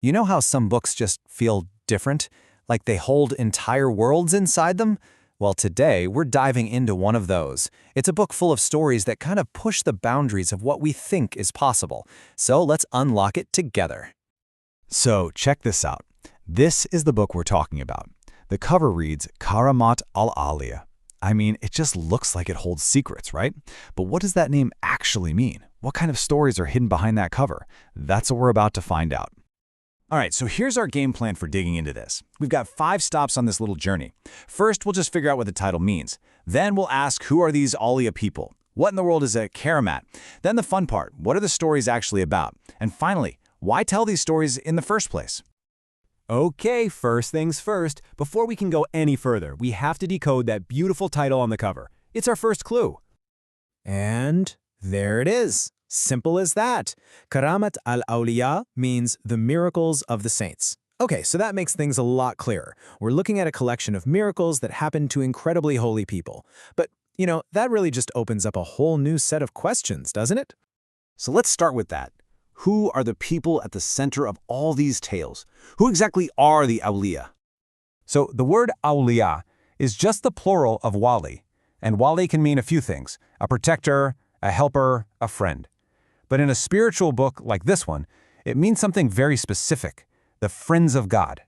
You know how some books just feel different, like they hold entire worlds inside them? Well, today we're diving into one of those. It's a book full of stories that kind of push the boundaries of what we think is possible. So let's unlock it together. So check this out. This is the book we're talking about. The cover reads Karamat al-Awliya. I mean, it just looks like it holds secrets, right? But what does that name actually mean? What kind of stories are hidden behind that cover? That's what we're about to find out. All right, so here's our game plan for digging into this. We've got 5 stops on this little journey. First, we'll just figure out what the title means. Then we'll ask, who are these Awliya people? What in the world is a Karamat? Then the fun part, what are the stories actually about? And finally, why tell these stories in the first place? Okay, first things first. Before we can go any further, we have to decode that beautiful title on the cover. It's our first clue. And there it is. Simple as that. Karamat al-Awliya means the miracles of the saints. Okay, so that makes things a lot clearer. We're looking at a collection of miracles that happen to incredibly holy people. But, that really just opens up a whole new set of questions, doesn't it? So let's start with that. Who are the people at the center of all these tales? Who exactly are the Awliya? So the word Awliya is just the plural of wali, and wali can mean a few things: a protector, a helper, a friend. But in a spiritual book like this one, it means something very specific: the friends of God.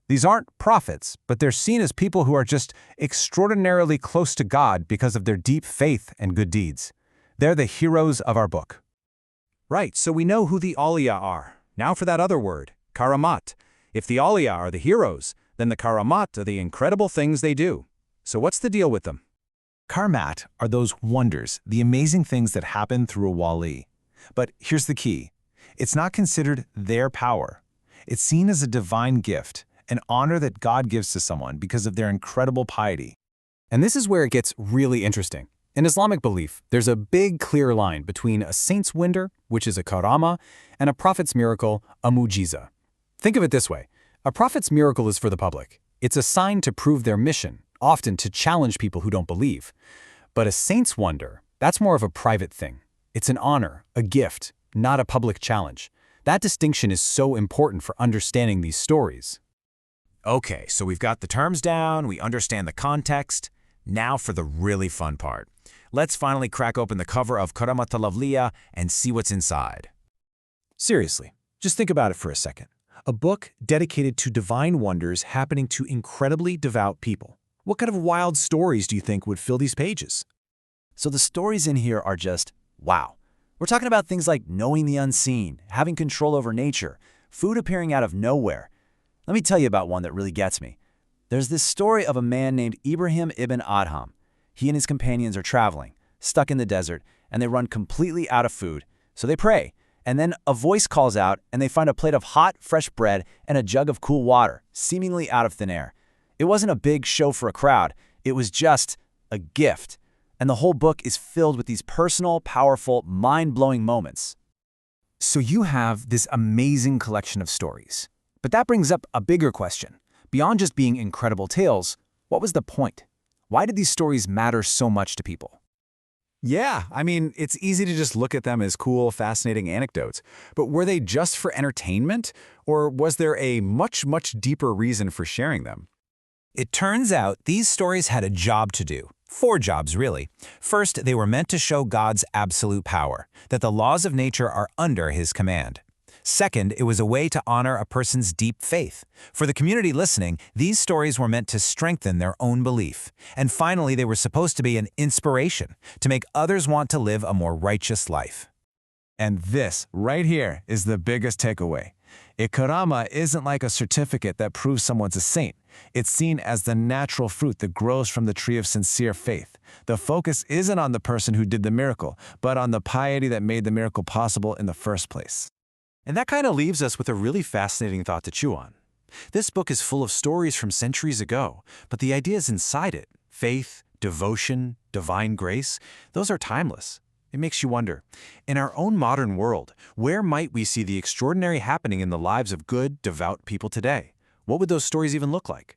These aren't prophets, but they're seen as people who are just extraordinarily close to God because of their deep faith and good deeds. They're the heroes of our book. Right, so we know who the Awliya are. Now for that other word, Karamat. If the Awliya are the heroes, then the Karamat are the incredible things they do. So what's the deal with them? Karamat are those wonders, the amazing things that happen through a wali. But here's the key. It's not considered their power. It's seen as a divine gift, an honor that God gives to someone because of their incredible piety. And this is where it gets really interesting. In Islamic belief, there's a big clear line between a saint's wonder, which is a karama, and a prophet's miracle, a mujiza. Think of it this way. A prophet's miracle is for the public. It's a sign to prove their mission, often to challenge people who don't believe. But a saint's wonder, that's more of a private thing. It's an honor, a gift, not a public challenge. That distinction is so important for understanding these stories. Okay, so we've got the terms down, we understand the context. Now for the really fun part. Let's finally crack open the cover of Karamat al-Awliya and see what's inside. Seriously, just think about it for a second. A book dedicated to divine wonders happening to incredibly devout people. What kind of wild stories do you think would fill these pages? So the stories in here are just wow. We're talking about things like knowing the unseen, having control over nature, food appearing out of nowhere. Let me tell you about one that really gets me. There's this story of a man named Ibrahim ibn Adham. He and his companions are traveling, stuck in the desert, and they run completely out of food. So they pray, and then a voice calls out, and they find a plate of hot, fresh bread and a jug of cool water, seemingly out of thin air. It wasn't a big show for a crowd. It was just a gift. And the whole book is filled with these personal, powerful, mind-blowing moments. So you have this amazing collection of stories. But that brings up a bigger question. Beyond just being incredible tales, what was the point? Why did these stories matter so much to people? Yeah, I mean, it's easy to just look at them as cool, fascinating anecdotes. But were they just for entertainment? Or was there a much, much deeper reason for sharing them? It turns out these stories had a job to do. 4 jobs, really. First, they were meant to show God's absolute power, that the laws of nature are under His command. Second, it was a way to honor a person's deep faith. For the community listening, these stories were meant to strengthen their own belief. And finally, they were supposed to be an inspiration, to make others want to live a more righteous life. And this, right here, is the biggest takeaway. A karama isn't like a certificate that proves someone's a saint. It's seen as the natural fruit that grows from the tree of sincere faith. The focus isn't on the person who did the miracle, but on the piety that made the miracle possible in the first place. And that kind of leaves us with a really fascinating thought to chew on. This book is full of stories from centuries ago, but the ideas inside it, faith, devotion, divine grace, those are timeless. It makes you wonder, in our own modern world, where might we see the extraordinary happening in the lives of good, devout people today? What would those stories even look like?